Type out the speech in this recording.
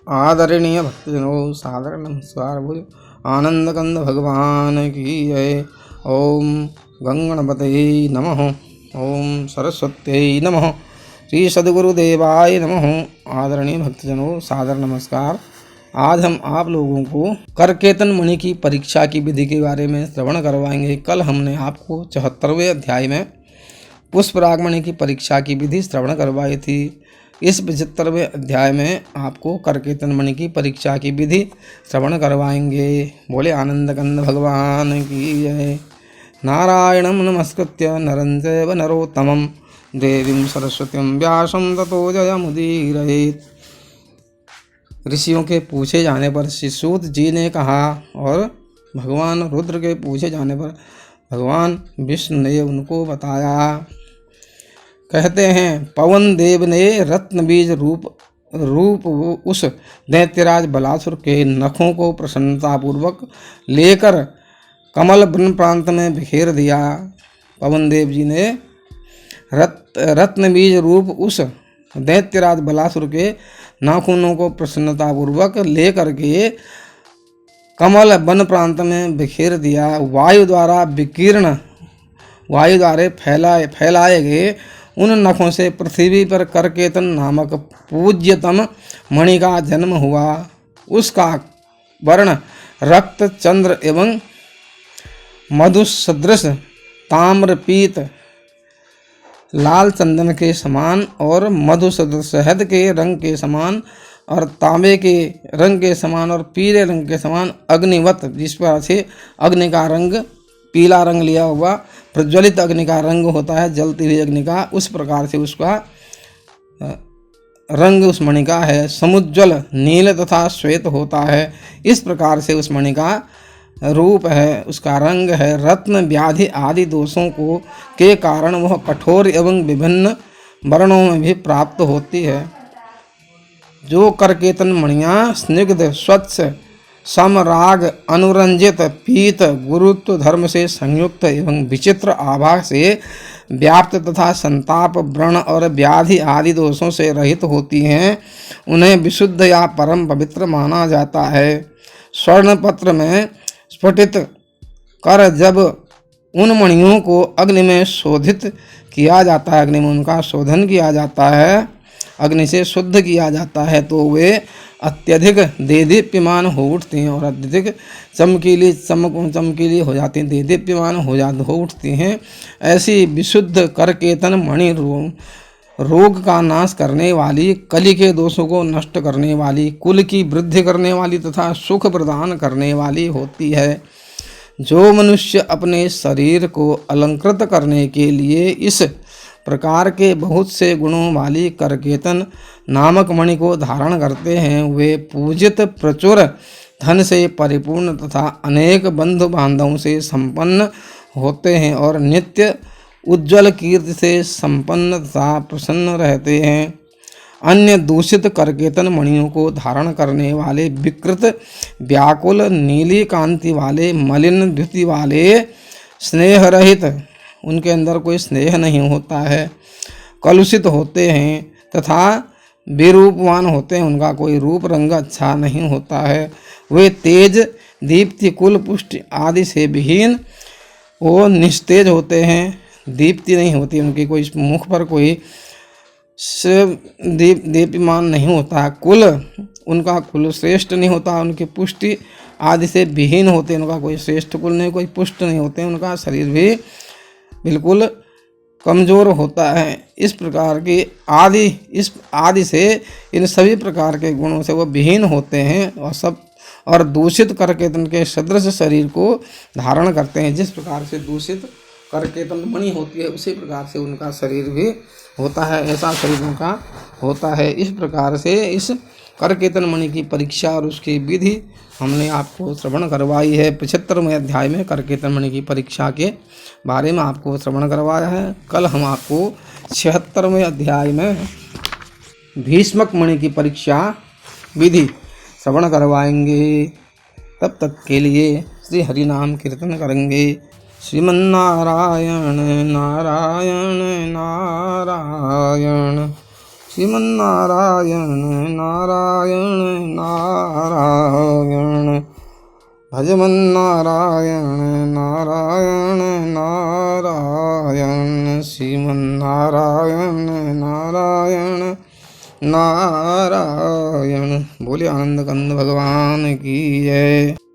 आदरणीय भक्तजनों सादर नमस्कार बोलो आनंद कंद भगवान की जय। ओम गंगणपतये नमः। ओम सरस्वत्यै नमः। श्री सद्गुरुदेवाय नमः। आदरणीय भक्तजनों सादर नमस्कार। आज हम आप लोगों को करकेतन मणि की परीक्षा की विधि के बारे में श्रवण करवाएंगे। कल हमने आपको 74वें अध्याय में पुष्पराग मणि की परीक्षा की विधि श्रवण करवाई थी। इस 75वें अध्याय में आपको करकेतन मणि की परीक्षा की विधि श्रवण करवाएंगे। बोले आनंद कंद भगवान की जय। नारायणं नमस्कृत्य नरं चैव नरोत्तमं देवीं सरस्वतीं व्यासं ततो जयमुदीरयेत्। ऋषियों के पूछे जाने पर श्री सूत जी ने कहा और भगवान रुद्र के पूछे जाने पर भगवान विष्णु ने उनको बताया। कहते हैं पवन देव ने रत्न बीज रूप उस दैत्यराज बलासुर के नखों को प्रसन्नतापूर्वक लेकर कमल वन प्रांत में बिखेर दिया। पवन देव जी ने रत्न बीज रूप उस दैत्यराज बलासुर के नाखूनों को प्रसन्नतापूर्वक लेकर के कमल वन प्रांत में बिखेर दिया। वायु द्वारा फैलाए गए उन नखों से पृथ्वी पर करकेतन नामक पूज्यतम मणि का जन्म हुआ। उसका वर्ण रक्त चंद्र एवं मधु सदृश ताम्र पीत लाल चंदन के समान और मधु सदृश शहद के रंग के समान और तांबे के रंग के समान और पीले रंग के समान अग्निवत, जिस पर से अग्नि का रंग पीला रंग लिया हुआ प्रज्वलित अग्नि का रंग होता है, जलती हुई अग्नि का, उस प्रकार से उसका रंग उस मणि का है। समुज्ज्वल नील तथा श्वेत होता है, इस प्रकार से उस मणि का रूप है, उसका रंग है। रत्न व्याधि आदि दोषों को के कारण वह कठोर एवं विभिन्न वर्णों में भी प्राप्त होती है। जो करकेतन मणियाँ स्निग्ध स्वच्छ समराग अनुरंजित पीत गुरुत्व धर्म से संयुक्त एवं विचित्र आभा से व्याप्त तथा संताप व्रण और व्याधि आदि दोषों से रहित होती हैं, उन्हें विशुद्ध या परम पवित्र माना जाता है। स्वर्ण पत्र में स्फटित कर जब उन मणियों को अग्नि में शोधित किया जाता है, अग्नि में उनका शोधन किया जाता है, अग्नि से शुद्ध किया जाता है, तो वे अत्यधिक देदीप्यमान हो उठती हैं और अत्यधिक चमकीली हो जाती हैं, देदीप्यमान हो उठती हैं। ऐसी विशुद्ध करकेतन मणि रोग का नाश करने वाली, कली के दोषों को नष्ट करने वाली, कुल की वृद्धि करने वाली तथा सुख प्रदान करने वाली होती है। जो मनुष्य अपने शरीर को अलंकृत करने के लिए इस प्रकार के बहुत से गुणों वाली करकेतन नामक मणि को धारण करते हैं, वे पूजित प्रचुर धन से परिपूर्ण तथा अनेक बंधु बांधवों से संपन्न होते हैं और नित्य उज्ज्वल कीर्ति से संपन्न तथा प्रसन्न रहते हैं। अन्य दूषित करकेतन मणियों को धारण करने वाले विकृत व्याकुल नीली कांति वाले मलिन द्युति वाले स्नेह रहित, उनके अंदर कोई स्नेह नहीं होता है, कलुषित होते हैं तथा बेरूपवान होते हैं, उनका कोई रूप रंग अच्छा नहीं होता है। वे तेज दीप्ति कुल पुष्टि आदि से विहीन वो निस्तेज होते हैं, दीप्ति नहीं होती उनकी, कोई मुख पर कोई दीप्यमान नहीं होता है, कुल उनका कुल श्रेष्ठ नहीं होता, उनकी पुष्टि आदि से विहीन होते हैं, उनका कोई श्रेष्ठ कुल नहीं, कोई पुष्ट नहीं होते, उनका शरीर भी बिल्कुल कमज़ोर होता है। इस प्रकार के आदि से इन सभी प्रकार के गुणों से वो विहीन होते हैं और दूषित करकेतन के सदृश शरीर को धारण करते हैं। जिस प्रकार से दूषित करकेतन मणि होती है, उसी प्रकार से उनका शरीर भी होता है, ऐसा शरीर उनका होता है। इस प्रकार से इस करकेतन मणि की परीक्षा और उसकी विधि हमने आपको श्रवण करवाई है। 75वें अध्याय में करकेतन मणि की परीक्षा के बारे में आपको श्रवण करवाया है। कल हम आपको 76वें अध्याय में भीष्मक मणि की परीक्षा विधि श्रवण करवाएंगे। तब तक के लिए श्री हरि नाम कीर्तन करेंगे। श्रीमन्नारायण नारायण नारायण श्रीमन्नारायण नारायण नारायण भजमन्नारायण नारायण नारायण श्रीमन्नारायण नारायण नारायण। बोले आनंद कंद भगवान की जय।